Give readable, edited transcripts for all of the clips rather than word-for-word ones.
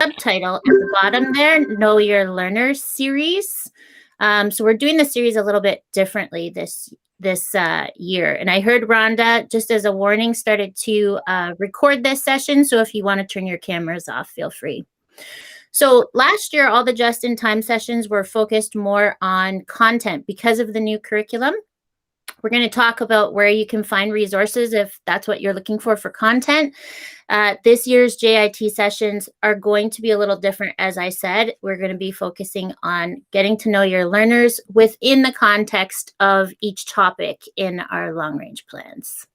subtitle at the bottom there, Know Your Learners series. So we're doing the series a little bit differently this year. And I heard Rhonda, just as a warning, started to record this session. So if you want to turn your cameras off, feel free. So last year, all the just-in-time sessions were focused more on content because of the new curriculum. We're going to talk about where you can find resources if that's what you're looking for content. This year's JIT sessions are going to be a little different. As I said, we're going to be focusing on getting to know your learners within the context of each topic in our long-range plans.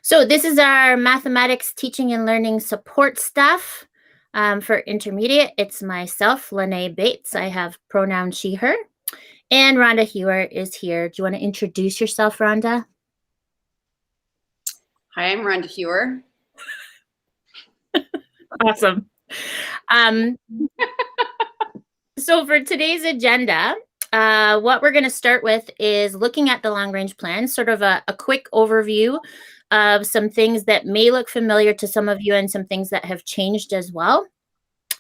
So this is our mathematics teaching and learning support staff for intermediate. It's myself, Lene Bates. I have pronoun she, her. And Rhonda Hewer is here. Do you want to introduce yourself, Rhonda? Hi, I'm Rhonda Hewer. Awesome. So for today's agenda, what we're going to start with is looking at the long-range plan, sort of a quick overview of some things that may look familiar to some of you and some things that have changed as well.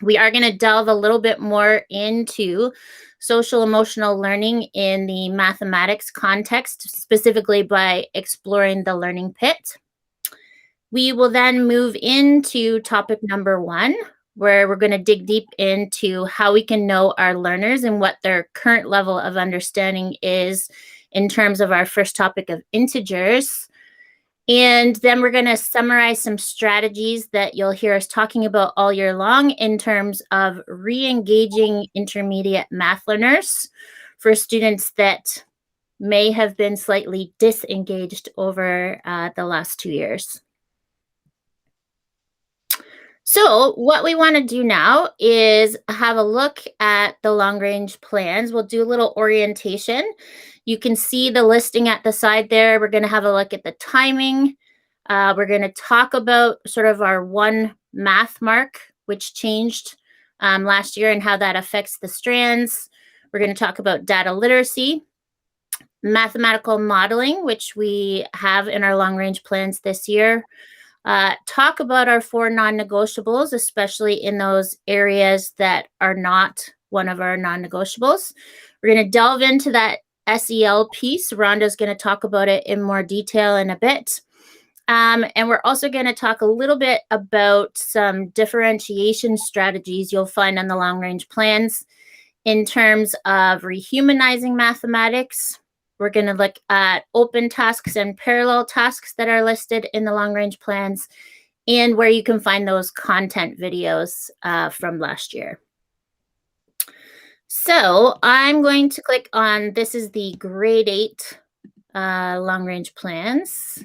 We are going to delve a little bit more into social emotional learning in the mathematics context, specifically by exploring the learning pit. We will then move into topic number 1, where we're going to dig deep into how we can know our learners and what their current level of understanding is in terms of our first topic of integers. And then we're going to summarize some strategies that you'll hear us talking about all year long in terms of re-engaging intermediate math learners for students that may have been slightly disengaged over the last 2 years. So what we want to do now is have a look at the long-range plans. We'll do a little orientation. You can see the listing at the side there. We're going to have a look at the timing. We're going to talk about sort of our one math mark, which changed last year and how that affects the strands. We're going to talk about data literacy, mathematical modeling, which we have in our long-range plans this year. Talk about our 4 non-negotiables, especially in those areas that are not one of our non-negotiables. We're going to delve into that SEL piece. Rhonda's going to talk about it in more detail in a bit. And we're also going to talk a little bit about some differentiation strategies you'll find on the long-range plans in terms of rehumanizing mathematics. We're going to look at open tasks and parallel tasks that are listed in the long-range plans and where you can find those content videos from last year. So I'm going to click on, this is the grade 8 long-range plans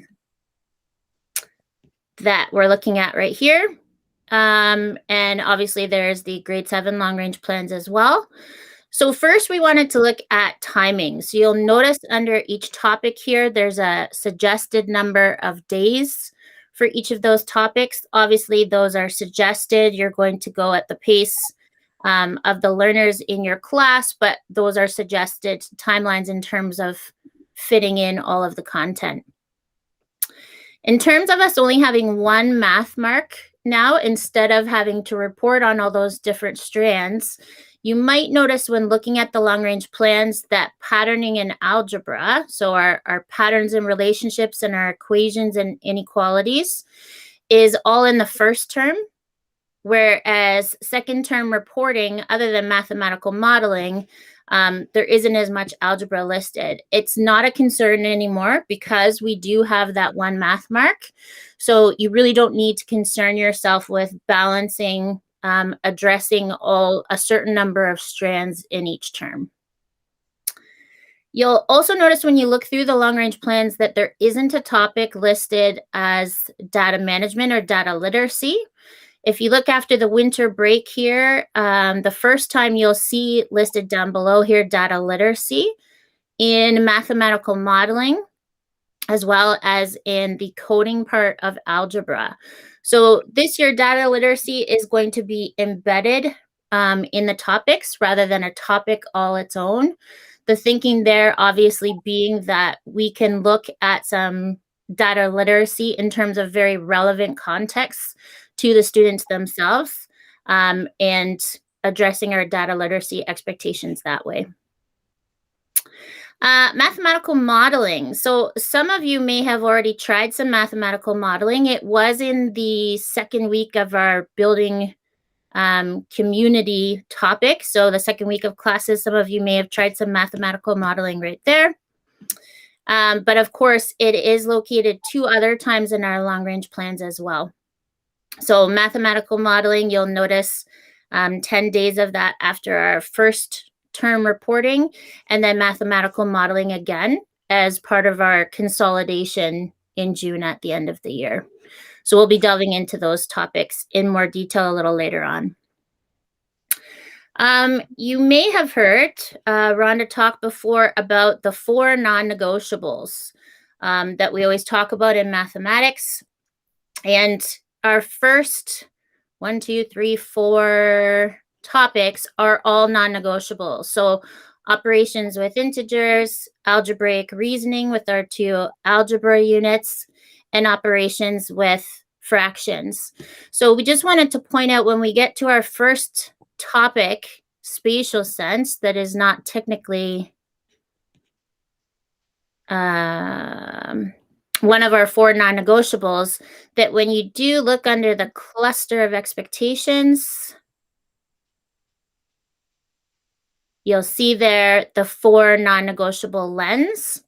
that we're looking at right here. And obviously there's the grade 7 long-range plans as well. So first we wanted to look at timing. So you'll notice under each topic here, there's a suggested number of days for each of those topics. Obviously those are suggested. You're going to go at the pace of the learners in your class, but those are suggested timelines in terms of fitting in all of the content. In terms of us only having one math mark now, instead of having to report on all those different strands, you might notice when looking at the long-range plans that patterning in algebra, so our patterns and relationships and our equations and inequalities, is all in the first term, whereas second term reporting, other than mathematical modeling, there isn't as much algebra listed. It's not a concern anymore because we do have that one math mark. So you really don't need to concern yourself with balancing addressing a certain number of strands in each term. You'll also notice when you look through the long-range plans that there isn't a topic listed as data management or data literacy. If you look after the winter break here, the first time you'll see listed down below here, data literacy in mathematical modeling, as well as in the coding part of algebra. So this year, data literacy is going to be embedded in the topics rather than a topic all its own. The thinking there obviously being that we can look at some data literacy in terms of very relevant contexts to the students themselves, and addressing our data literacy expectations that way. Mathematical modeling. So some of you may have already tried some mathematical modeling. It was in the second week of our building community topic. So the second week of classes, some of you may have tried some mathematical modeling right there. But of course, it is located 2 other times in our long-range plans as well. So mathematical modeling, you'll notice 10 days of that after our first term reporting, and then mathematical modeling again as part of our consolidation in June at the end of the year. So we'll be delving into those topics in more detail a little later on. You may have heard Rhonda talk before about the 4 non-negotiables that we always talk about in mathematics. And our first 1, 2, 3, 4 topics are all non-negotiable. So operations with integers, algebraic reasoning with our 2 algebra units, and operations with fractions. So we just wanted to point out when we get to our first topic, spatial sense, that is not technically one of our 4 non-negotiables, that when you do look under the cluster of expectations, you'll see there the 4 non-negotiable lens.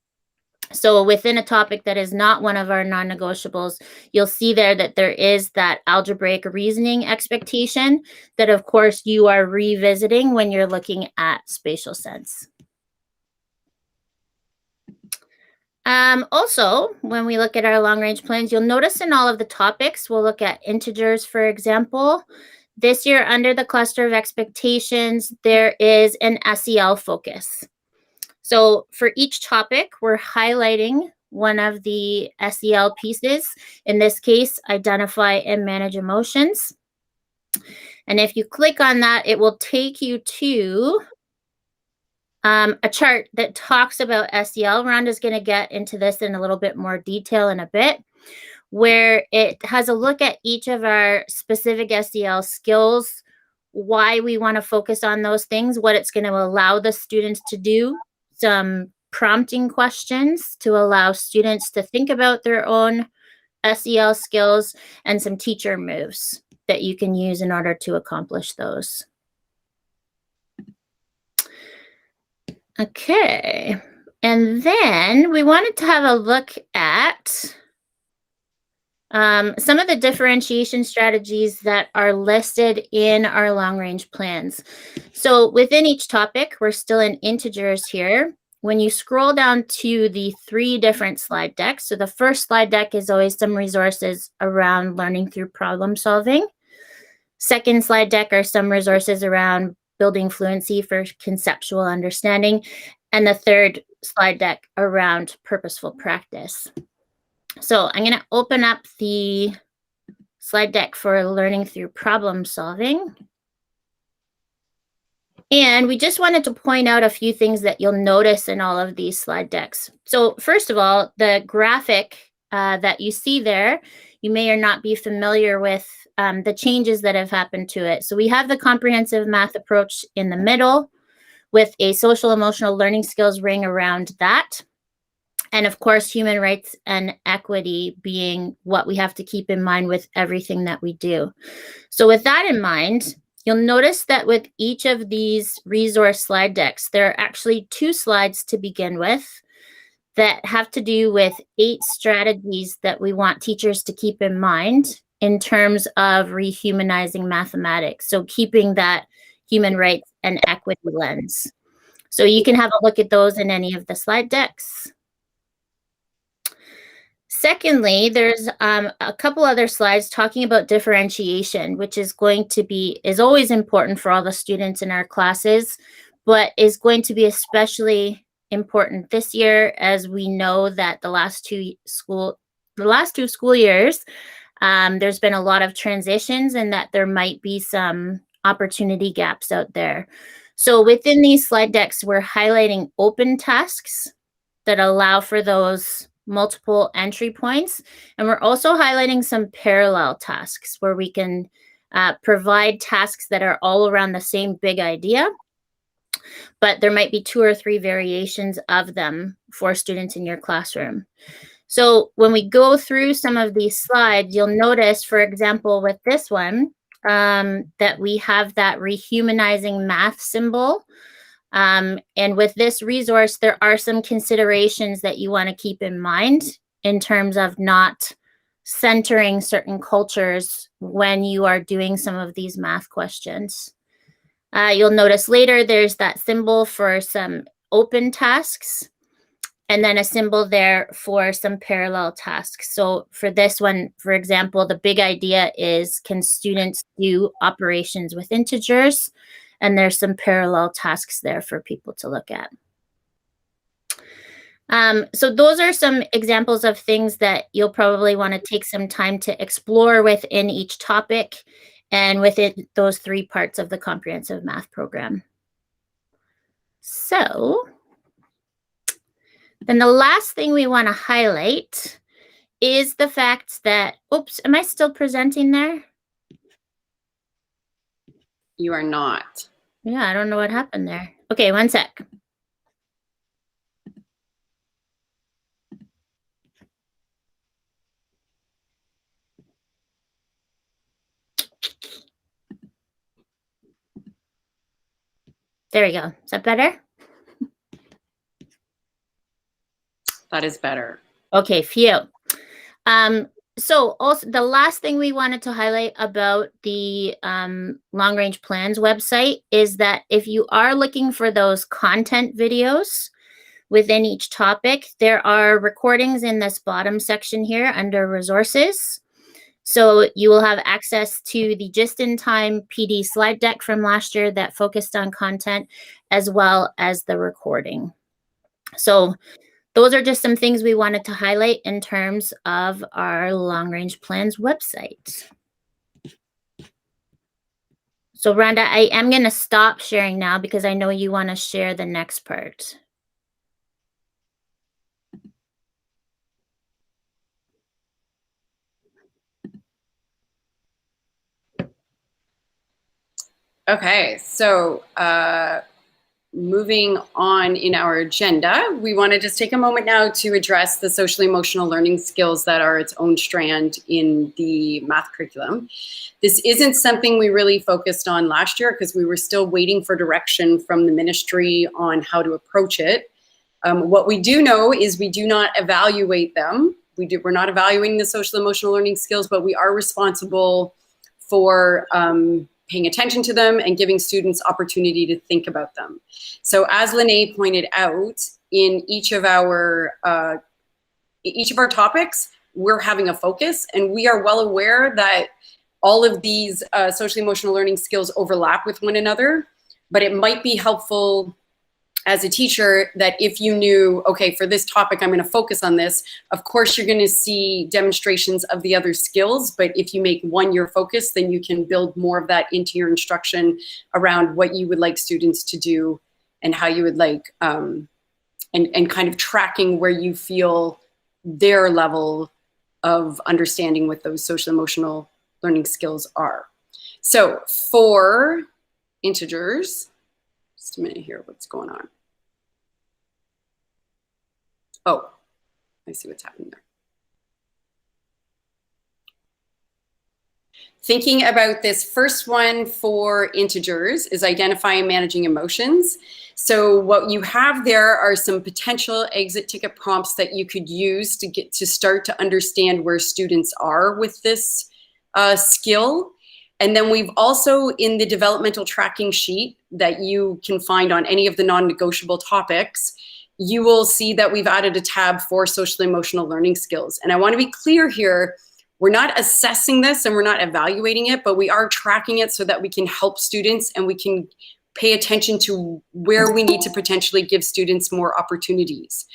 So within a topic that is not one of our non-negotiables, you'll see there that there is that algebraic reasoning expectation that, of course, you are revisiting when you're looking at spatial sense. Also, when we look at our long-range plans, you'll notice in all of the topics, we'll look at integers, for example. This year, under the cluster of expectations, there is an SEL focus. So for each topic, we're highlighting one of the SEL pieces. In this case, identify and manage emotions. And if you click on that, it will take you to a chart that talks about SEL. Rhonda's going to get into this in a little bit more detail in a bit, where it has a look at each of our specific SEL skills, why we want to focus on those things, what it's going to allow the students to do, some prompting questions to allow students to think about their own SEL skills, and some teacher moves that you can use in order to accomplish those. Okay, and then we wanted to have a look at some of the differentiation strategies that are listed in our long-range plans. So within each topic, we're still in integers here. When you scroll down to the 3 different slide decks, so the first slide deck is always some resources around learning through problem solving. Second slide deck are some resources around building fluency for conceptual understanding. And the third slide deck around purposeful practice. So I'm going to open up the slide deck for learning through problem solving. And we just wanted to point out a few things that you'll notice in all of these slide decks. So first of all, the graphic that you see there, you may or not be familiar with the changes that have happened to it. So we have the comprehensive math approach in the middle with a social emotional learning skills ring around that. And of course, human rights and equity being what we have to keep in mind with everything that we do. So with that in mind, you'll notice that with each of these resource slide decks, there are actually 2 slides to begin with that have to do with 8 strategies that we want teachers to keep in mind in terms of rehumanizing mathematics. So keeping that human rights and equity lens. So you can have a look at those in any of the slide decks. Secondly, there's a couple other slides talking about differentiation, which is always important for all the students in our classes, but is going to be especially important this year, as we know that the last two school years, there's been a lot of transitions, and that there might be some opportunity gaps out there. So within these slide decks, we're highlighting open tasks that allow for those multiple entry points. And we're also highlighting some parallel tasks where we can provide tasks that are all around the same big idea, but there might be 2 or 3 variations of them for students in your classroom. So when we go through some of these slides, you'll notice, for example, with this one, that we have that rehumanizing math symbol. And with this resource, there are some considerations that you want to keep in mind in terms of not centering certain cultures when you are doing some of these math questions. You'll notice later there's that symbol for some open tasks, and then a symbol there for some parallel tasks. So for this one, for example, the big idea is, can students do operations with integers? And there's some parallel tasks there for people to look at. So those are some examples of things that you'll probably want to take some time to explore within each topic and within those 3 parts of the comprehensive math program. So then the last thing we want to highlight is the fact that, oops, am I still presenting there? You are not. Yeah, I don't know what happened there. Okay, one sec. There we go. Is that better? That is better. Okay, phew. So also the last thing we wanted to highlight about the long range plans website is that if you are looking for those content videos within each topic, there are recordings in this bottom section here under resources. So you will have access to the just in time PD slide deck from last year that focused on content, as well as the recording. So those are just some things we wanted to highlight in terms of our long range plans website. So Rhonda, I am going to stop sharing now because I know you want to share the next part. Okay, so moving on in our agenda, we want to just take a moment now to address the social emotional learning skills that are its own strand in the math curriculum. This isn't something we really focused on last year because we were still waiting for direction from the ministry on how to approach it. What we do know is we do not evaluate them. We're not evaluating the social emotional learning skills, but we are responsible for paying attention to them and giving students opportunity to think about them. So as Lene pointed out, in each of our topics, we're having a focus, and we are well aware that all of these social emotional learning skills overlap with one another, but it might be helpful as a teacher that if you knew, okay, for this topic, I'm going to focus on this. Of course, you're going to see demonstrations of the other skills, but if you make one your focus, then you can build more of that into your instruction around what you would like students to do and how you would like, and kind of tracking where you feel their level of understanding what those social emotional learning skills are. So for integers, just a minute here, what's going on? Oh, I see what's happening there. Thinking about this first one for integers is identifying and managing emotions. So what you have there are some potential exit ticket prompts that you could use to get to start to understand where students are with this skill. And then we've also, in the developmental tracking sheet that you can find on any of the non-negotiable topics, you will see that we've added a tab for social emotional learning skills. And I want to be clear here, we're not assessing this and we're not evaluating it, but we are tracking it so that we can help students and we can pay attention to where we need to potentially give students more opportunities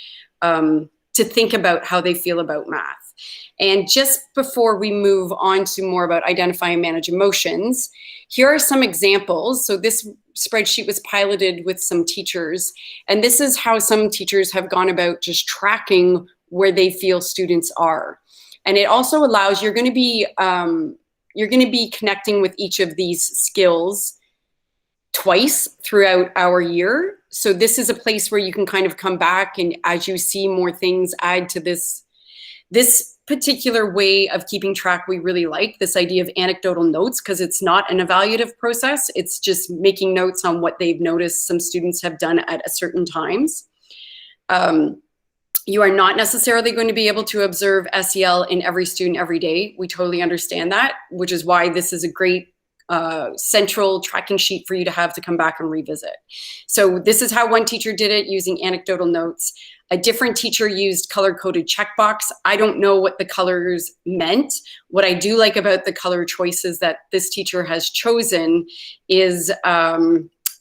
to think about how they feel about math. And just before we move on to more about identify and manage emotions, here are some examples. So this spreadsheet was piloted with some teachers, and this is how some teachers have gone about just tracking where they feel students are. And it also allows, you're going to be connecting with each of these skills twice throughout our year. So this is a place where you can kind of come back, and as you see more things add to this particular way of keeping track, we really like this idea of anecdotal notes, because it's not an evaluative process. It's just making notes on what they've noticed some students have done at a certain times. You are not necessarily going to be able to observe SEL in every student every day. We totally understand that, which is why this is a great central tracking sheet for you to have to come back and revisit. So this is how one teacher did it, using anecdotal notes. A different teacher used color-coded checkbox. I don't know what the colors meant. What I do like about the color choices that this teacher has chosen is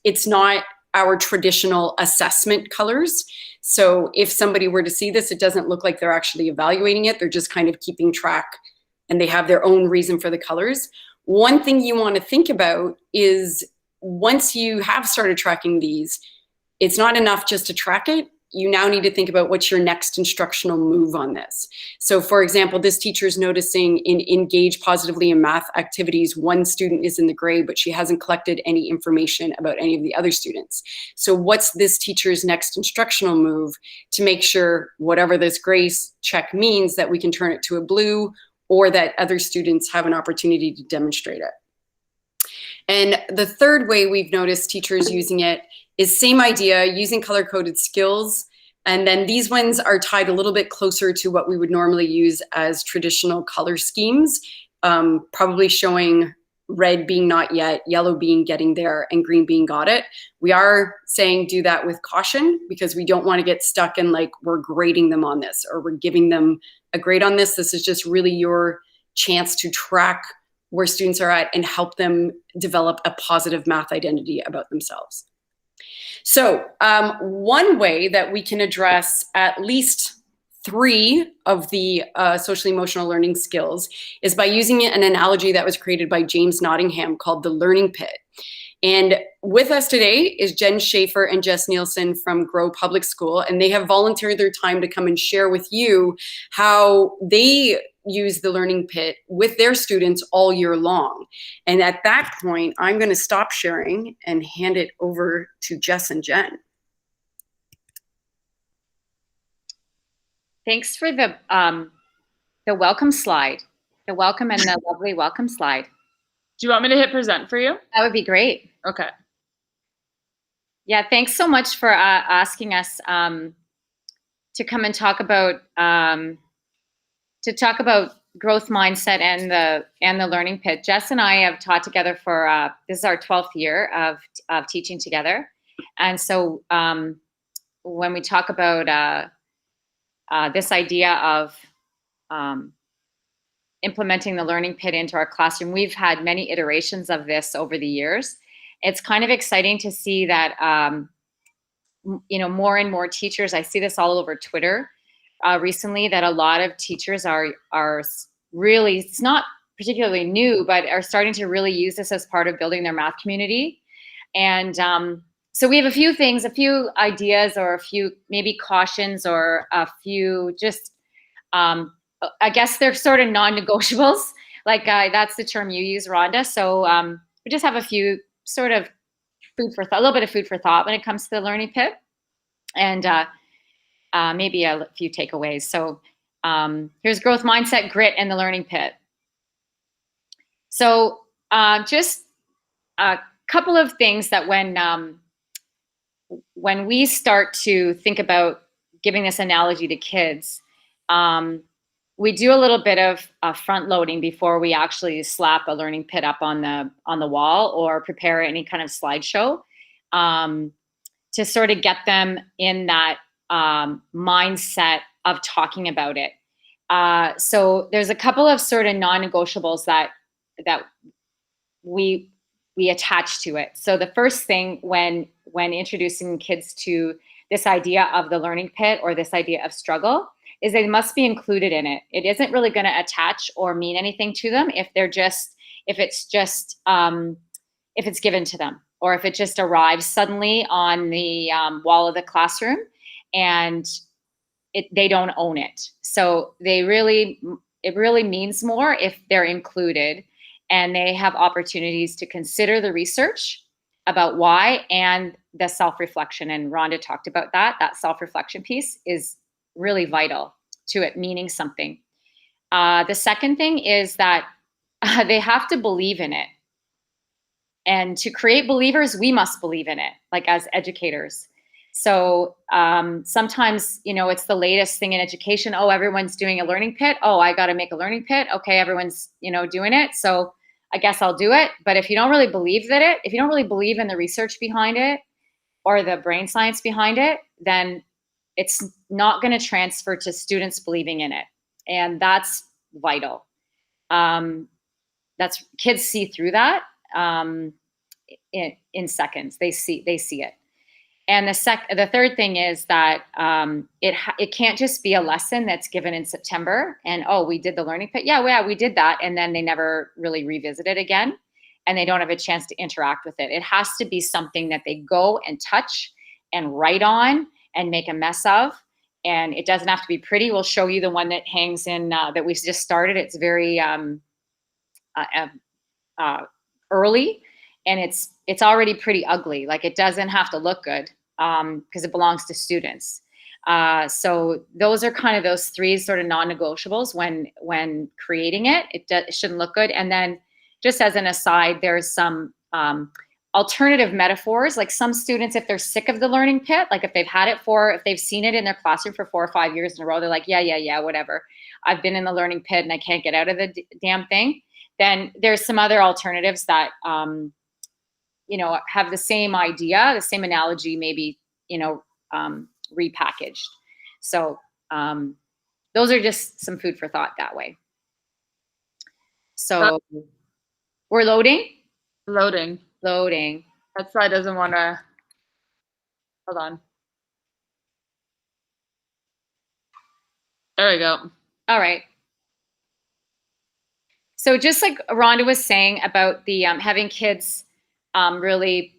it's not our traditional assessment colors. So if somebody were to see this, it doesn't look like they're actually evaluating it. They're just kind of keeping track, and they have their own reason for the colors. One thing you want to think about is, once you have started tracking these, it's not enough just to track it. You now need to think about what's your next instructional move on this. So for example, this teacher is noticing in engage positively in math activities, one student is in the gray, but she hasn't collected any information about any of the other students. So what's this teacher's next instructional move to make sure whatever this gray check means, that we can turn it to a blue, or that other students have an opportunity to demonstrate it. And the third way we've noticed teachers using it is same idea, using color-coded skills. And then these ones are tied a little bit closer to what we would normally use as traditional color schemes, probably showing red being not yet, yellow being getting there, and green being got it. We are saying do that with caution, because we don't want to get stuck in like, we're grading them on this, or we're giving them a grade on this. This is just really your chance to track where students are at and help them develop a positive math identity about themselves. So one way that we can address at least 3 of the social emotional learning skills is by using an analogy that was created by James Nottingham called the learning pit. And with us today is Jen Schaefer and Jess Nielsen from Grow Public School, and they have volunteered their time to come and share with you how they use the learning pit with their students all year long. And at that point, I'm going to stop sharing and hand it over to Jess and Jen. Thanks for the welcome slide, the welcome and the lovely welcome slide. Do you want me to hit present for you? That would be great. Okay. Yeah, thanks so much for asking us to come and talk about growth mindset and the learning pit. Jess and I have taught together for this is our 12th year of teaching together, and so when we talk about this idea of implementing the learning pit into our classroom, we've had many iterations of this over the years. It's kind of exciting to see that more and more teachers, I see this all over Twitter recently, that a lot of teachers are really, it's not particularly new, but are starting to really use this as part of building their math community. And so we have a few things, a few ideas, or a few maybe cautions, or a few just, I guess they're sort of non-negotiables. Like that's the term you use, Rhonda. So we just have a few sort of food for thought, a little bit of food for thought when it comes to the learning pit, and maybe a few takeaways. So here's growth mindset, grit, and the learning pit. So just a couple of things that when we start to think about giving this analogy to kids, we do a little bit of front loading before we actually slap a learning pit up on the wall or prepare any kind of slideshow to sort of get them in that mindset of talking about it. So there's a couple of sort of non-negotiables that we attach to it. So the first thing when introducing kids to this idea of the learning pit or this idea of struggle is they must be included in it. It isn't really going to attach or mean anything to them if it's given to them, or if it just arrives suddenly on the wall of the classroom, and they don't own it. So it really means more if they're included and they have opportunities to consider the research about why and the self-reflection. And Rhonda talked about that self-reflection piece is really vital to it meaning something. The second thing is that they have to believe in it. And to create believers, we must believe in it, like as educators. So sometimes, it's the latest thing in education. Oh, everyone's doing a learning pit. Oh, I got to make a learning pit. Okay, everyone's, doing it. So I guess I'll do it. But if you don't really believe if you don't really believe in the research behind it or the brain science behind it, then it's not going to transfer to students believing in it. And that's vital. Kids see through that in seconds. They see it. And the third thing is that it can't just be a lesson that's given in September and, oh, we did the learning pit. Yeah, we did that. And then they never really revisit it again. And they don't have a chance to interact with it. It has to be something that they go and touch and write on and make a mess of. And it doesn't have to be pretty. We'll show you the one that hangs in that we just started. It's very early, and it's already pretty ugly. Like, it doesn't have to look good because it belongs to students. So those are kind of those three sort of non-negotiables when creating it. It shouldn't look good. And then just as an aside, there's some alternative metaphors. Like, some students, if they're sick of the learning pit, like if they've seen it in their classroom for 4 or 5 years in a row, they're like, yeah, whatever. I've been in the learning pit and I can't get out of the damn thing. Then there's some other alternatives that, have the same idea, the same analogy, maybe, repackaged. So those are just some food for thought that way. So we're loading. Loading. That side doesn't want to. Hold on. There we go. All right. So just like Rhonda was saying about the having kids really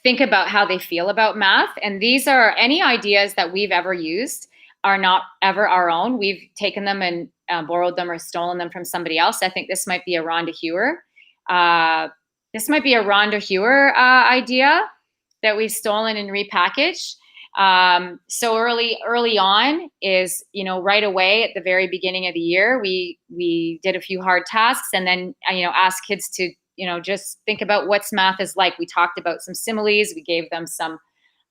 think about how they feel about math, and these are any ideas that we've ever used are not ever our own. We've taken them and borrowed them or stolen them from somebody else. I think this might be a Rhonda Hewer. Idea that we've stolen and repackaged. So early on is, right away at the very beginning of the year, we did a few hard tasks and then, asked kids to, just think about what's math is like. We talked about some similes. We gave them some,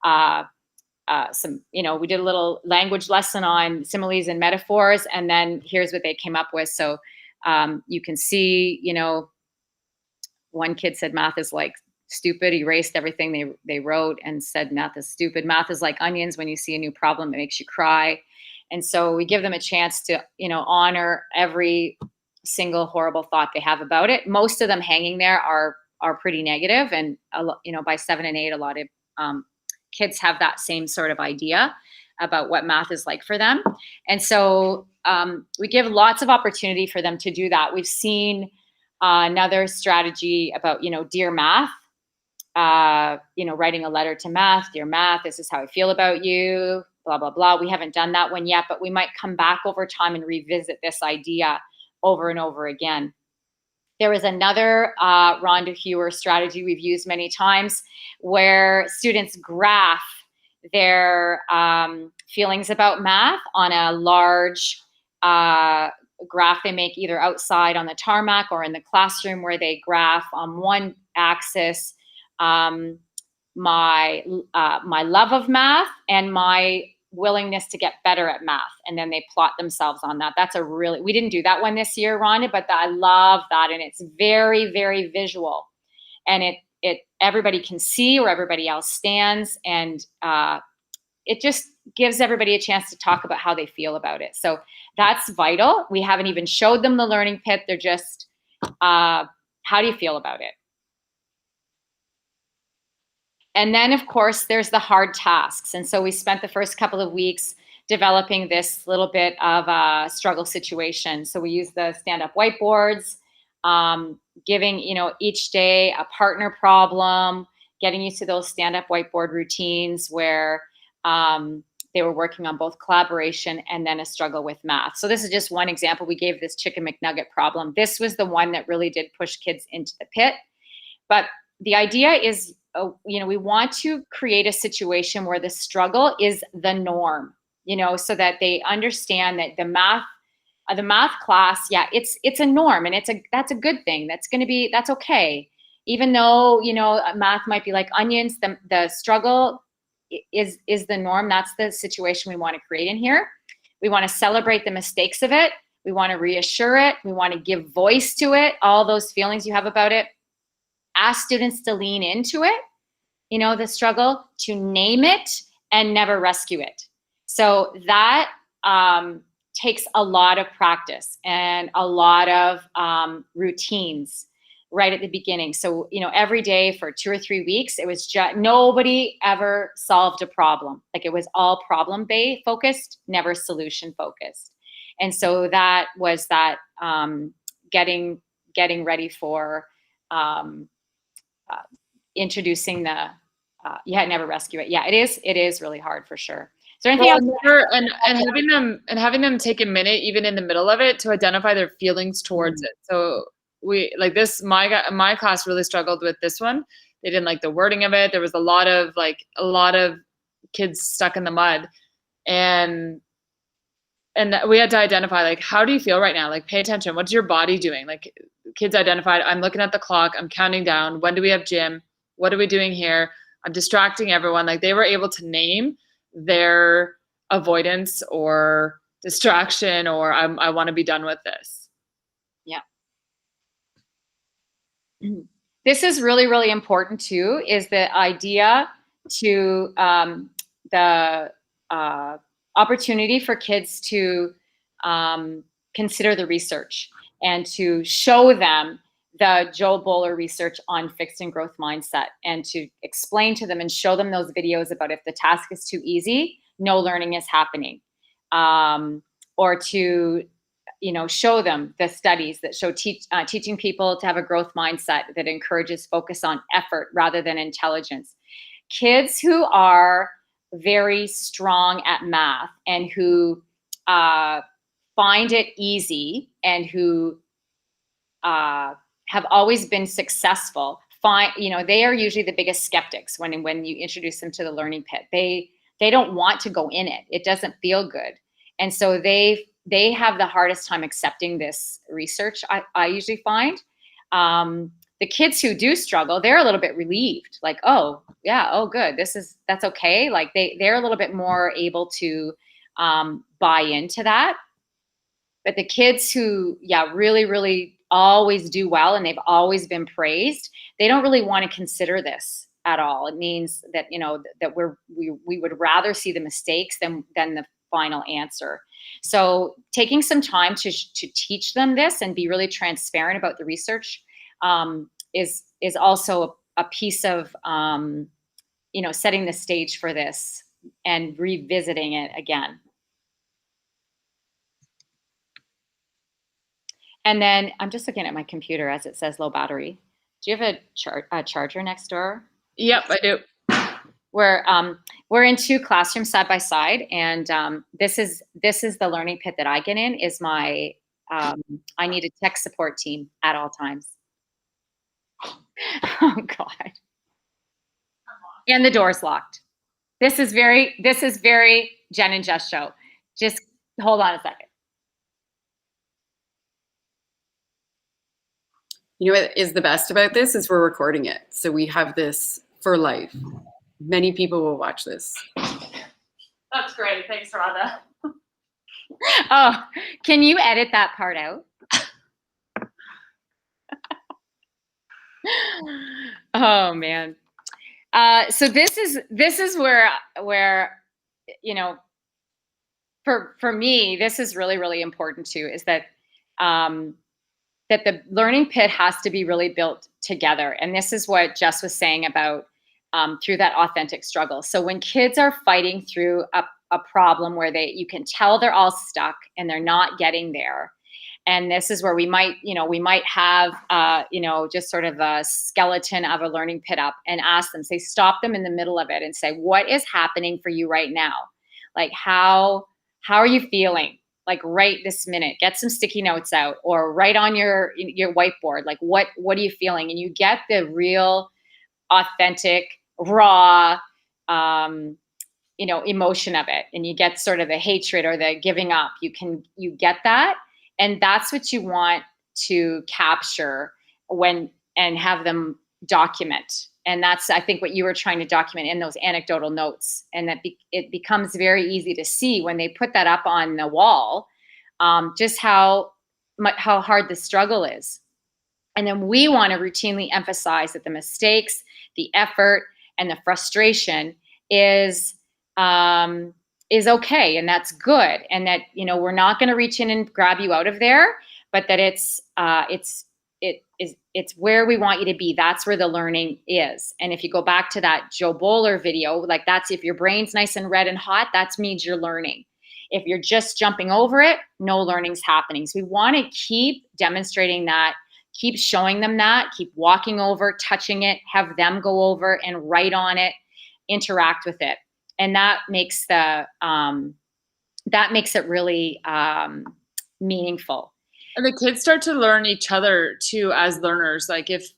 we did a little language lesson on similes and metaphors, and then here's what they came up with. So you can see, one kid said math is like stupid, erased everything they wrote and said math is stupid. Math is like onions. When you see a new problem, it makes you cry. And so we give them a chance to, honor every single horrible thought they have about it. Most of them hanging there are pretty negative. And, by 7 and 8, a lot of kids have that same sort of idea about what math is like for them. And so we give lots of opportunity for them to do that. We've seen another strategy about, dear math, writing a letter to math. Dear math, this is how I feel about you, blah, blah, blah. We haven't done that one yet, but we might come back over time and revisit this idea over and over again. There is another Rhonda Hewer strategy we've used many times where students graph their feelings about math on a large graph they make either outside on the tarmac or in the classroom, where they graph on one axis my love of math and my willingness to get better at math, and then they plot themselves on that. We didn't do that one this year, Rhonda, but I love that, and it's very, very visual, and it everybody can see where everybody else stands, and it just gives everybody a chance to talk about how they feel about it. So that's vital. We haven't even showed them the learning pit. They're just, how do you feel about it? And then, of course, there's the hard tasks. And so we spent the first couple of weeks developing this little bit of a struggle situation. So we use the stand-up whiteboards, giving, each day a partner problem, getting used to those stand-up whiteboard routines where they were working on both collaboration and then a struggle with math. So this is just one example. We gave this chicken McNugget problem. This was the one that really did push kids into the pit. But the idea is, we want to create a situation where the struggle is the norm, so that they understand that the math class, it's a norm, and that's a good thing. That's okay. Even though, math might be like onions, the struggle is the norm. That's the situation we want to create in here. We want to celebrate the mistakes of it. We want to reassure it. We want to give voice to it, all those feelings you have about it. Ask students to lean into it, the struggle, to name it and never rescue it. So that takes a lot of practice and a lot of routines right at the beginning. So, every day for 2 or 3 weeks, it was just, nobody ever solved a problem. Like, it was all problem-based focused, never solution focused. And so that was that getting ready for introducing the never rescue it. Yeah, it is really hard for sure. Is there anything else? And having them take a minute, even in the middle of it, to identify their feelings towards it. So we like this. My class really struggled with this one. They didn't like the wording of it. There was a lot of kids stuck in the mud, and we had to identify, like, how do you feel right now? Like, pay attention. What's your body doing? Like, kids identified, I'm looking at the clock. I'm counting down. When do we have gym? What are we doing here? I'm distracting everyone. Like, they were able to name their avoidance or distraction, or I want to be done with this. Yeah. This is really, really important too, is the idea to the opportunity for kids to consider the research and to show them the Joe Bowler research on fixed and growth mindset, and to explain to them and show them those videos about if the task is too easy, no learning is happening. Or to, show them the studies that show teaching people to have a growth mindset that encourages focus on effort rather than intelligence. Kids who are very strong at math and who find it easy and who have always been successful, they are usually the biggest skeptics when you introduce them to the learning pit. They don't want to go in it. It doesn't feel good. And so they have the hardest time accepting this research, I usually find. The kids who do struggle, they're a little bit relieved, like, oh yeah, oh good, that's okay. Like, they're a little bit more able to buy into that. But the kids who, really, really always do well and they've always been praised, they don't really want to consider this at all. It means that, that we would rather see the mistakes than the final answer. So taking some time to teach them this and be really transparent about the research is also a piece of setting the stage for this and revisiting it again. And then I'm just looking at my computer as it says low battery. Do you have a charger next door? Yep, I do. We're in 2 classrooms side by side, and this is the learning pit that I get in. Is my I need a tech support team at all times. Oh God! And the door's locked. This is very Jen and Jess show. Just hold on a second. You know what is the best about this is we're recording it. So we have this for life. Many people will watch this. That's great. Thanks, Rhonda. Oh, can you edit that part out? Oh man. So this is where for me, this is really, really important too, is that that the learning pit has to be really built together. And this is what Jess was saying about through that authentic struggle. So when kids are fighting through a problem where you can tell they're all stuck and they're not getting there. And this is where we might have, just sort of a skeleton of a learning pit up and ask them, stop them in the middle of it and say, what is happening for you right now? Like how are you feeling? Like right this minute, get some sticky notes out or write on your whiteboard. Like what are you feeling? And you get the real authentic, raw, emotion of it. And you get sort of the hatred or the giving up. You get that. And that's what you want to capture and have them document. And that's, I think, what you were trying to document in those anecdotal notes. And that it becomes very easy to see when they put that up on the wall, just how hard the struggle is. And then we want to routinely emphasize that the mistakes, the effort, and the frustration is okay, and that's good, and that we're not going to reach in and grab you out of there, but that it's where we want you to be. That's where the learning is. And if you go back to that Joe Bowler video, like that's if your brain's nice and red and hot, that means you're learning. If you're just jumping over it, no learning's happening. So we want to keep demonstrating that, keep showing them that, keep walking over, touching it, have them go over and write on it, interact with it. And that makes it really meaningful. And the kids start to learn each other too as learners. Like if,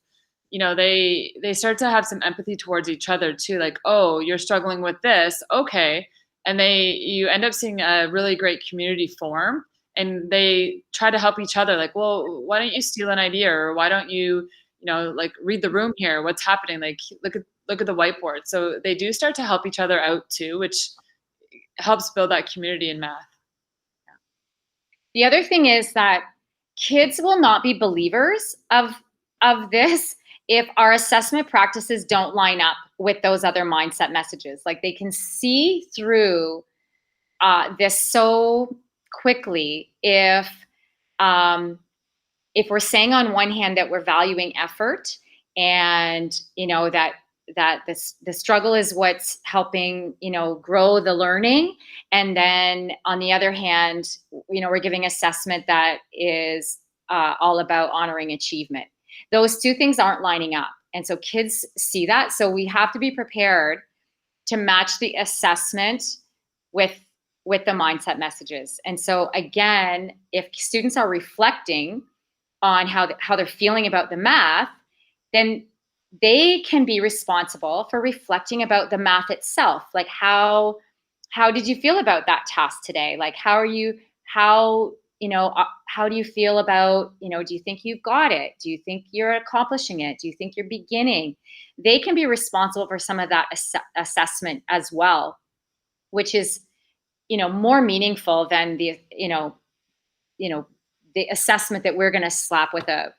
they start to have some empathy towards each other too. Like, oh, you're struggling with this. Okay. And you end up seeing a really great community form, and they try to help each other. Like, well, why don't you steal an idea? Or why don't you, like read the room here? What's happening? Like, look at the whiteboard. So they do start to help each other out too, which helps build that community in math. The other thing is that kids will not be believers of this if our assessment practices don't line up with those other mindset messages. Like they can see through this so quickly if we're saying on one hand that we're valuing effort and that the struggle is what's helping grow the learning, and then on the other hand we're giving assessment that is all about honoring achievement. Those two things aren't lining up, and so kids see that. So we have to be prepared to match the assessment with the mindset messages. And so again, if students are reflecting on how they're feeling about the math, then they can be responsible for reflecting about the math itself. Like how did you feel about that task today? Like how do you feel about, do you think you've got it? Do you think you're accomplishing it? Do you think you're beginning? They can be responsible for some of that assessment as well, which is, more meaningful than the assessment that we're going to slap with a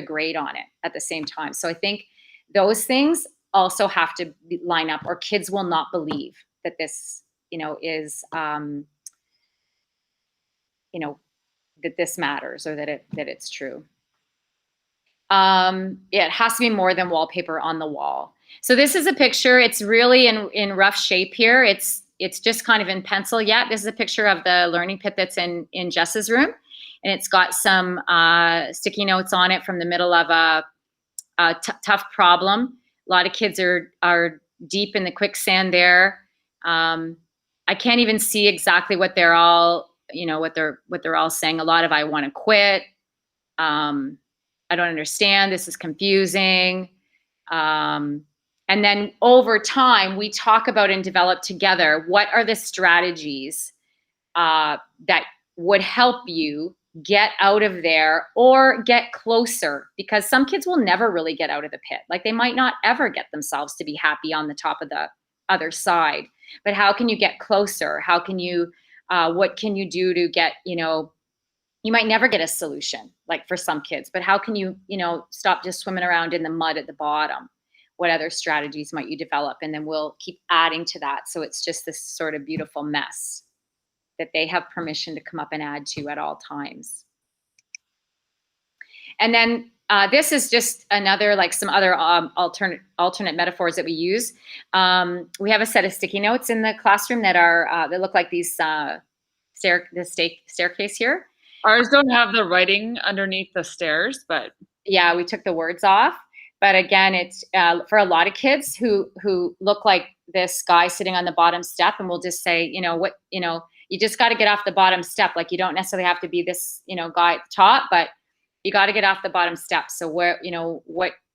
grade on it at the same time. So I think those things also have to line up, or kids will not believe that this, is, that this matters, or that it's true. It has to be more than wallpaper on the wall. So this is a picture. It's really in rough shape here. It's just kind of in pencil yet. This is a picture of the learning pit that's in Jess's room. And it's got some sticky notes on it from the middle of a tough problem. A lot of kids are deep in the quicksand there. I can't even see exactly what they're all, what they're all saying. A lot of I want to quit. I don't understand. This is confusing. And then over time, we talk about and develop together what are the strategies that would help you get out of there or get closer, because some kids will never really get out of the pit. Like they might not ever get themselves to be happy on the top of the other side. But how can you get closer? How can you, what can you do to get, you might never get a solution, like for some kids, but how can you, stop just swimming around in the mud at the bottom? What other strategies might you develop? And then we'll keep adding to that. So it's just this sort of beautiful mess that they have permission to come up and add to at all times. And then this is just another, like some other alternate metaphors that we use. We have a set of sticky notes in the classroom that are that look like these staircase here. Ours don't have the writing underneath the stairs, but yeah, we took the words off. But again, it's for a lot of kids who look like this guy sitting on the bottom step, and we'll just say, you just got to get off the bottom step. Like, you don't necessarily have to be this, guy at the top, but you got to get off the bottom step. So where,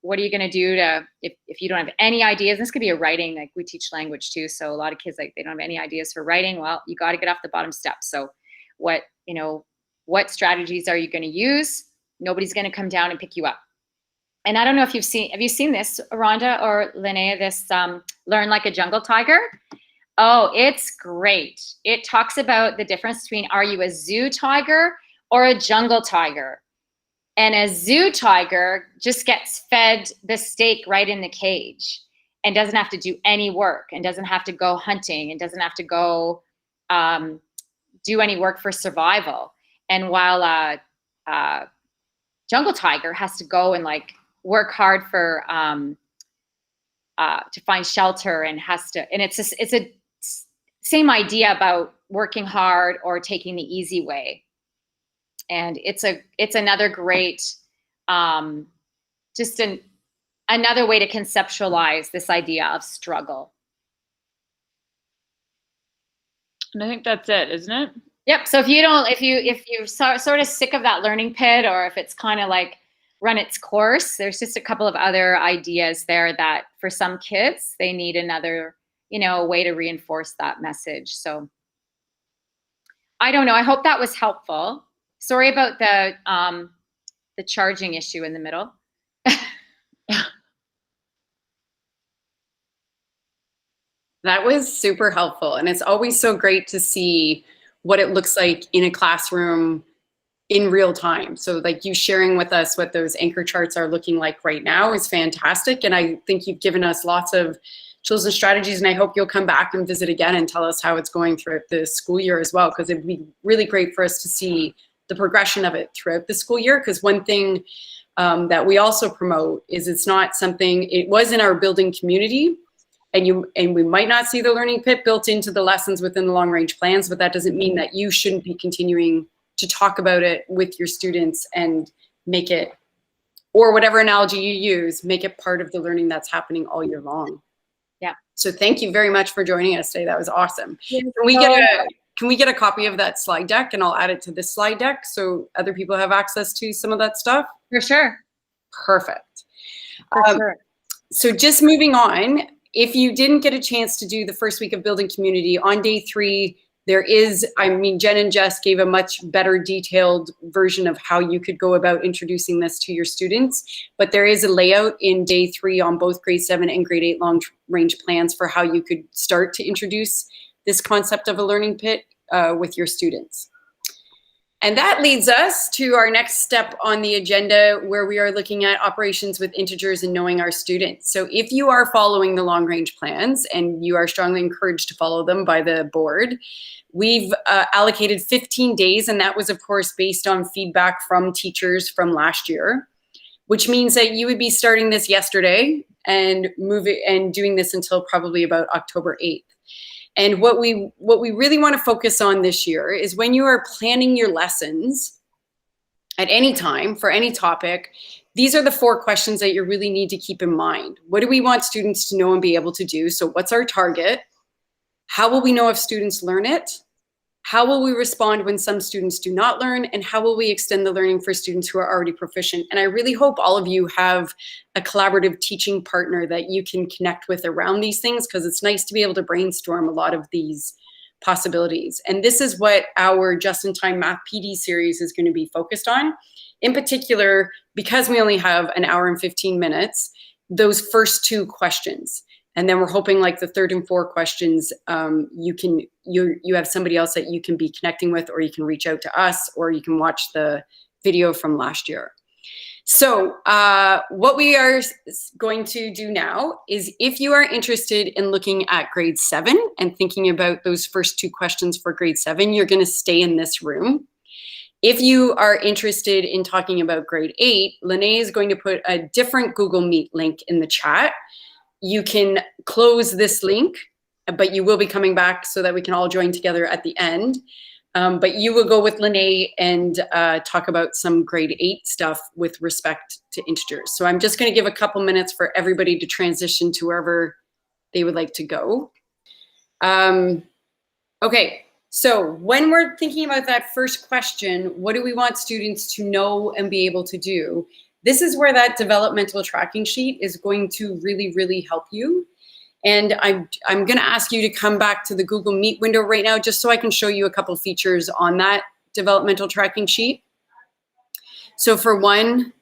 what are you going to do if you don't have any ideas? This could be a writing, like we teach language too. So a lot of kids, like, they don't have any ideas for writing. Well, you got to get off the bottom step. So what strategies are you going to use? Nobody's going to come down and pick you up. And I don't know if have you seen this, Rhonda or Linnea, this Learn Like a Jungle Tiger? Oh, it's great. It talks about the difference between, are you a zoo tiger or a jungle tiger? And a zoo tiger just gets fed the steak right in the cage and doesn't have to do any work, and doesn't have to go hunting, and doesn't have to go do any work for survival. And while a jungle tiger has to go and like work hard for to find shelter, and it's a same idea about working hard or taking the easy way. And it's another great, another way to conceptualize this idea of struggle. And I think that's it, isn't it? Yep. So if you're sort of sick of that learning pit, or if it's kind of like run its course, there's just a couple of other ideas there that for some kids, they need another, way to reinforce that message. So I don't know. I hope that was helpful. Sorry about the charging issue in the middle. That was super helpful. And it's always so great to see what it looks like in a classroom in real time. So like you sharing with us what those anchor charts are looking like right now is fantastic. And I think you've given us lots of tools and strategies, and I hope you'll come back and visit again and tell us how it's going throughout the school year as well, because it'd be really great for us to see the progression of it throughout the school year. Because one thing that we also promote is it's not something, it was in our building community, and we might not see the learning pit built into the lessons within the long range plans, but that doesn't mean that you shouldn't be continuing to talk about it with your students and make it, or whatever analogy you use, make it part of the learning that's happening all year long. Yeah. So thank you very much for joining us today. That was awesome. Can we get a copy of that slide deck, and I'll add it to this slide deck so other people have access to some of that stuff? For sure. Perfect. For sure. So just moving on, if you didn't get a chance to do the first week of building community, on day 3, there is, Jen and Jess gave a much better detailed version of how you could go about introducing this to your students, but there is a layout in day 3 on both grade 7 and grade 8 long range plans for how you could start to introduce this concept of a learning pit with your students. And that leads us to our next step on the agenda, where we are looking at operations with integers and knowing our students. So if you are following the long range plans, and you are strongly encouraged to follow them by the board, we've allocated 15 days, and that was of course based on feedback from teachers from last year, which means that you would be starting this yesterday and doing this until probably about October 8th. And what we really want to focus on this year is, when you are planning your lessons at any time for any topic, these are the 4 questions that you really need to keep in mind. What do we want students to know and be able to do? So what's our target? How will we know if students learn it? How will we respond when some students do not learn? And how will we extend the learning for students who are already proficient? And I really hope all of you have a collaborative teaching partner that you can connect with around these things, because it's nice to be able to brainstorm a lot of these possibilities. And this is what our just-in-time Math PD series is going to be focused on. In particular, because we only have an hour and 15 minutes, those first 2 questions. And then we're hoping, like the 3rd and 4th questions, you have somebody else that you can be connecting with, or you can reach out to us, or you can watch the video from last year. So what we are going to do now is, if you are interested in looking at grade 7 and thinking about those first 2 questions for grade 7, you're going to stay in this room. If you are interested in talking about grade 8, Linnea is going to put a different Google Meet link in the chat. You can close this link, but you will be coming back so that we can all join together at the end. But you will go with Linnea and talk about some grade 8 stuff with respect to integers. So I'm just going to give a couple minutes for everybody to transition to wherever they would like to go. Okay, so when we're thinking about that first question, what do we want students to know and be able to do? This is where that developmental tracking sheet is going to really, really help you. And I'm going to ask you to come back to the Google Meet window right now, just so I can show you a couple features on that developmental tracking sheet. So for one,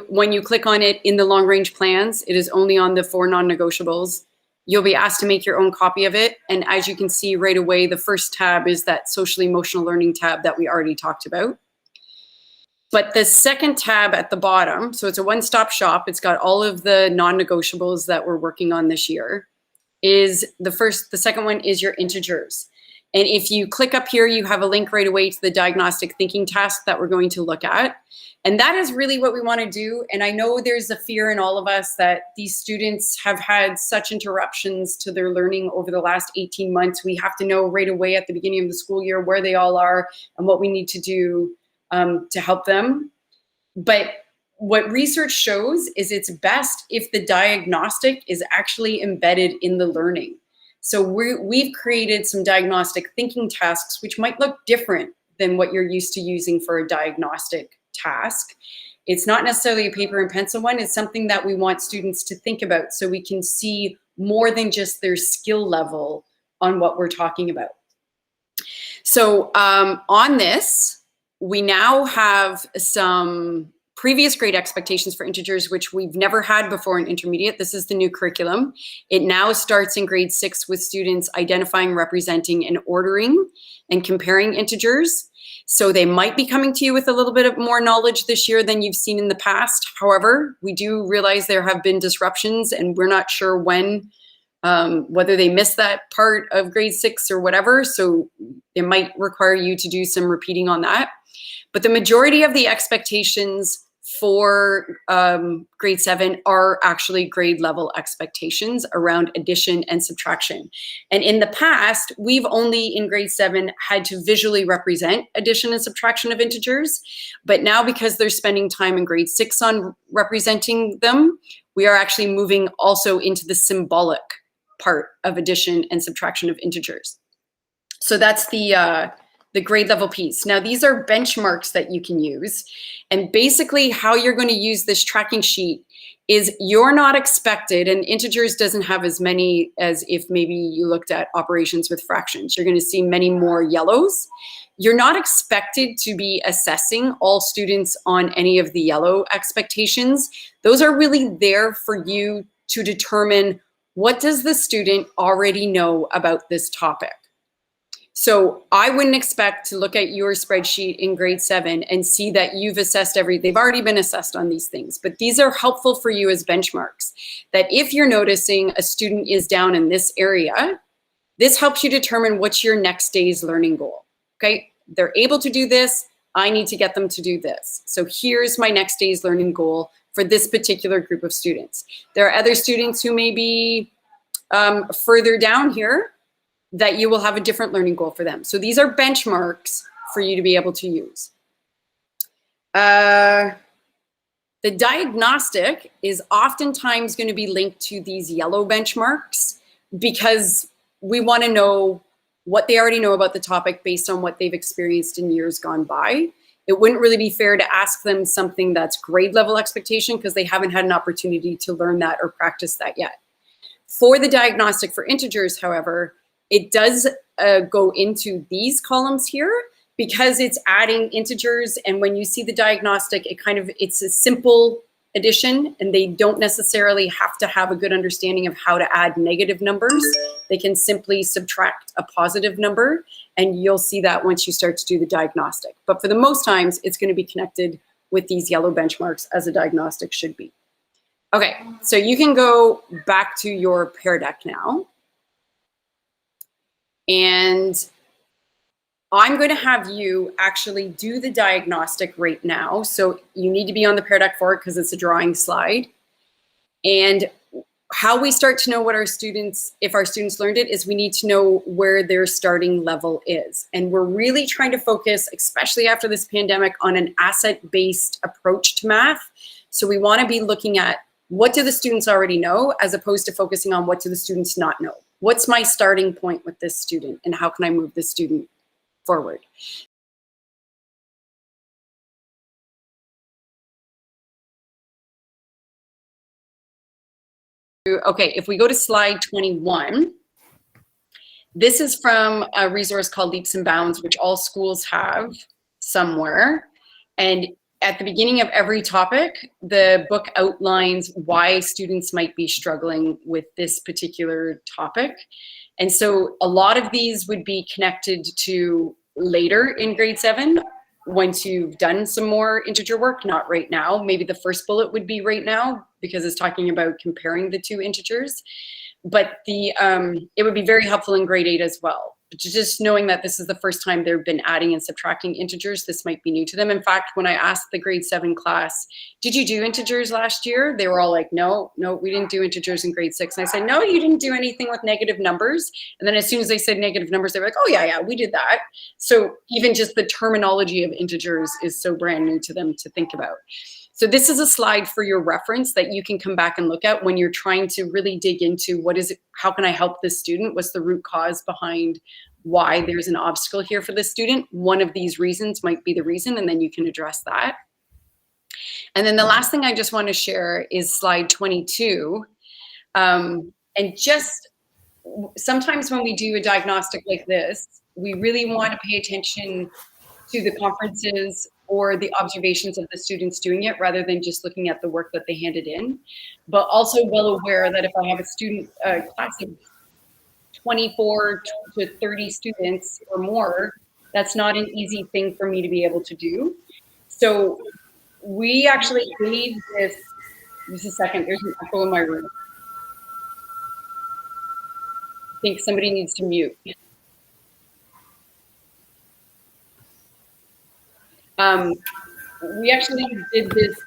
when you click on it in the long range plans, it is only on the 4 non-negotiables. You'll be asked to make your own copy of it. And as you can see right away, the first tab is that social emotional learning tab that we already talked about. But the second tab at the bottom, so it's a one-stop shop. It's got all of the non-negotiables that we're working on this year. The second one is your integers. And if you click up here, you have a link right away to the diagnostic thinking task that we're going to look at. And that is really what we want to do. And I know there's a fear in all of us that these students have had such interruptions to their learning over the last 18 months. We have to know right away at the beginning of the school year where they all are and what we need to do to help them. But what research shows is it's best if the diagnostic is actually embedded in the learning. So we've created some diagnostic thinking tasks, which might look different than what you're used to using for a diagnostic task. It's not necessarily a paper and pencil one. It's something that we want students to think about so we can see more than just their skill level on what we're talking about. So on this, we now have some previous grade expectations for integers, which we've never had before in intermediate. This is the new curriculum. It now starts in grade 6 with students identifying, representing, and ordering and comparing integers. So they might be coming to you with a little bit of more knowledge this year than you've seen in the past. However, we do realize there have been disruptions and we're not sure when, whether they missed that part of grade 6 or whatever. So it might require you to do some repeating on that. But the majority of the expectations for grade 7 are actually grade level expectations around addition and subtraction. And in the past, we've only in grade 7 had to visually represent addition and subtraction of integers. But now because they're spending time in grade 6 on representing them, we are actually moving also into the symbolic part of addition and subtraction of integers. So that's the grade level piece. Now, these are benchmarks that you can use. And basically how you're going to use this tracking sheet is you're not expected, and integers doesn't have as many as if maybe you looked at operations with fractions. You're going to see many more yellows. You're not expected to be assessing all students on any of the yellow expectations. Those are really there for you to determine what does the student already know about this topic. So I wouldn't expect to look at your spreadsheet in grade 7 and see that you've assessed they've already been assessed on these things, but these are helpful for you as benchmarks. That if you're noticing a student is down in this area, this helps you determine what's your next day's learning goal, okay? They're able to do this, I need to get them to do this. So here's my next day's learning goal for this particular group of students. There are other students who may be further down here that you will have a different learning goal for them. So these are benchmarks for you to be able to use. The diagnostic is oftentimes going to be linked to these yellow benchmarks because we want to know what they already know about the topic based on what they've experienced in years gone by. It wouldn't really be fair to ask them something that's grade level expectation because they haven't had an opportunity to learn that or practice that yet. For the diagnostic for integers, however, it does go into these columns here because it's adding integers. And when you see the diagnostic, it's a simple addition and they don't necessarily have to have a good understanding of how to add negative numbers. They can simply subtract a positive number and you'll see that once you start to do the diagnostic. But for the most times, it's going to be connected with these yellow benchmarks as a diagnostic should be. Okay, so you can go back to your Pear Deck now. And I'm going to have you actually do the diagnostic right now. So you need to be on the Pear Deck for it because it's a drawing slide. And how we start to know what if our students learned it, is we need to know where their starting level is. And we're really trying to focus, especially after this pandemic, on an asset-based approach to math. So we want to be looking at What do the students already know, as opposed to focusing on what do the students not know? What's my starting point with this student, and how can I move this student forward? Okay, if we go to slide 21, this is from a resource called Leaps and Bounds, which all schools have somewhere. And at the beginning of every topic, the book outlines why students might be struggling with this particular topic. And so a lot of these would be connected to later in grade 7, once you've done some more integer work, not right now. Maybe the first bullet would be right now, because it's talking about comparing the two integers. But it would be very helpful in grade 8 as well. Just knowing that this is the first time they've been adding and subtracting integers, this might be new to them. In fact, when I asked the grade 7 class, did you do integers last year? They were all like, no, we didn't do integers in grade 6. And I said, no, you didn't do anything with negative numbers. And then as soon as they said negative numbers, they were like, oh yeah, we did that. So even just the terminology of integers is so brand new to them to think about. So this is a slide for your reference that you can come back and look at when you're trying to really dig into what is it, how can I help this student? What's the root cause behind why there's an obstacle here for this student? One of these reasons might be the reason, and then you can address that. And then the last thing I just want to share is slide 22. And just sometimes when we do a diagnostic like this, we really want to pay attention to the conferences or the observations of the students doing it, rather than just looking at the work that they handed in. But also well aware that if I have a student class of 24 to 30 students or more, that's not an easy thing for me to be able to do. So we actually gave this, just a second, there's an echo in my room. I think somebody needs to mute. We actually did this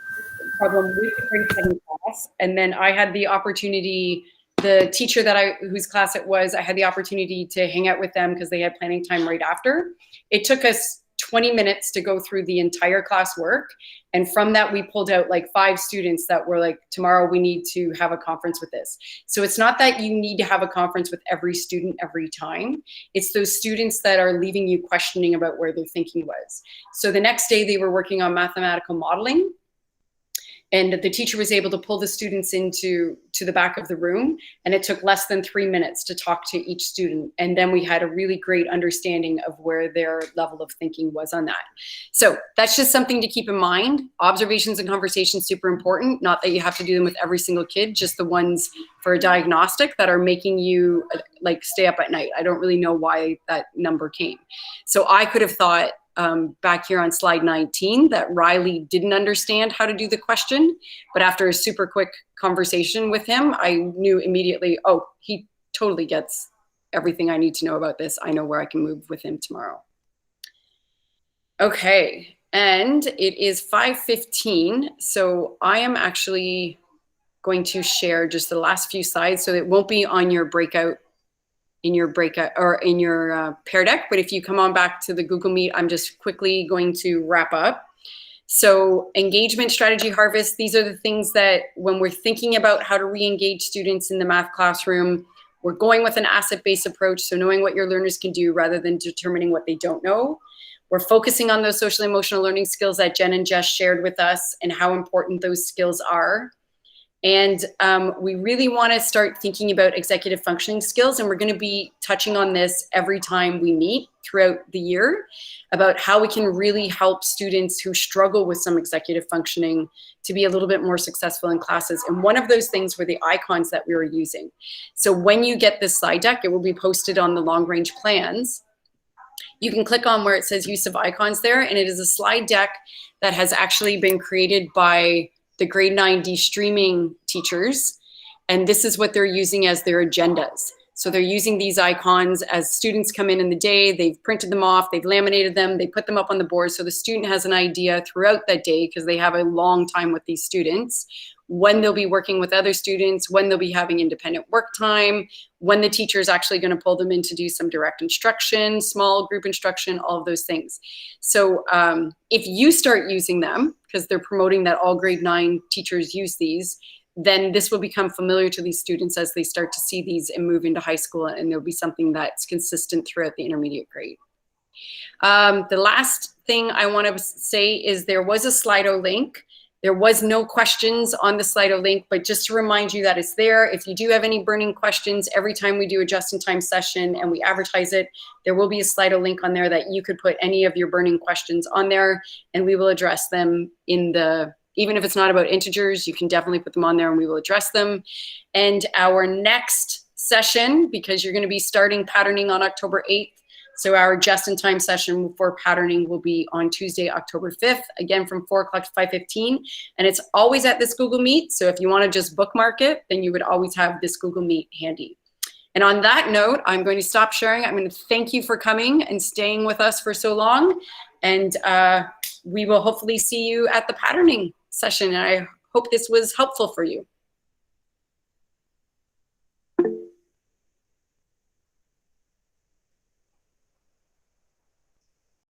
problem with the grade 7 class, and then I had the opportunity, the teacher whose class it was, I had the opportunity to hang out with them because they had planning time right after. It took us 20 minutes to go through the entire class work. And from that, we pulled out like 5 students that were like, tomorrow we need to have a conference with this. So it's not that you need to have a conference with every student every time. It's those students that are leaving you questioning about where their thinking was. So the next day they were working on mathematical modeling. And the teacher was able to pull the students into the back of the room, and it took less than 3 minutes to talk to each student. And then we had a really great understanding of where their level of thinking was on that. So that's just something to keep in mind. Observations and conversations, super important. Not that you have to do them with every single kid, just the ones for a diagnostic that are making you like stay up at night. I don't really know why that number came. So I could have thought, back here on slide 19, that Riley didn't understand how to do the question, but after a super quick conversation with him, I knew immediately, oh, he totally gets everything I need to know about this. I know where I can move with him tomorrow. Okay, and it is 5:15, so I am actually going to share just the last few slides, so it won't be on your breakout, in your breakout or in your Pear Deck, but if you come on back to the Google Meet, I'm just quickly going to wrap up. So engagement strategy harvest, these are the things that when we're thinking about how to re-engage students in the math classroom, we're going with an asset-based approach, so knowing what your learners can do rather than determining what they don't know. We're focusing on those social emotional learning skills that Jen and Jess shared with us and how important those skills are. And we really want to start thinking about executive functioning skills, and we're going to be touching on this every time we meet throughout the year about how we can really help students who struggle with some executive functioning to be a little bit more successful in classes. And one of those things were the icons that we were using. So when you get this slide deck, it will be posted on the long range plans. You can click on where it says use of icons there, and it is a slide deck that has actually been created by the grade 9 de-streaming teachers. And this is what they're using as their agendas. So they're using these icons as students come in the day, they've printed them off, they've laminated them, they put them up on the board. So the student has an idea throughout that day, because they have a long time with these students, when they'll be working with other students, when they'll be having independent work time, when the teacher is actually going to pull them in to do some direct instruction, small group instruction, all of those things. So if you start using them, because they're promoting that all grade 9 teachers use these, then this will become familiar to these students as they start to see these and move into high school, and there'll be something that's consistent throughout the intermediate grade. The last thing I want to say is there was a Slido link. There was no questions on the Slido link, but just to remind you that it's there. If you do have any burning questions, every time we do a just-in-time session and we advertise it, there will be a Slido link on there that you could put any of your burning questions on there, and we will address them in the, even if it's not about integers, you can definitely put them on there and we will address them. And our next session, because you're going to be starting patterning on October 8th, so our just-in-time session for patterning will be on Tuesday, October 5th, again from 4 o'clock to 5:15. And it's always at this Google Meet. So if you want to just bookmark it, then you would always have this Google Meet handy. And on that note, I'm going to stop sharing. I'm going to thank you for coming and staying with us for so long. And we will hopefully see you at the patterning session. And I hope this was helpful for you.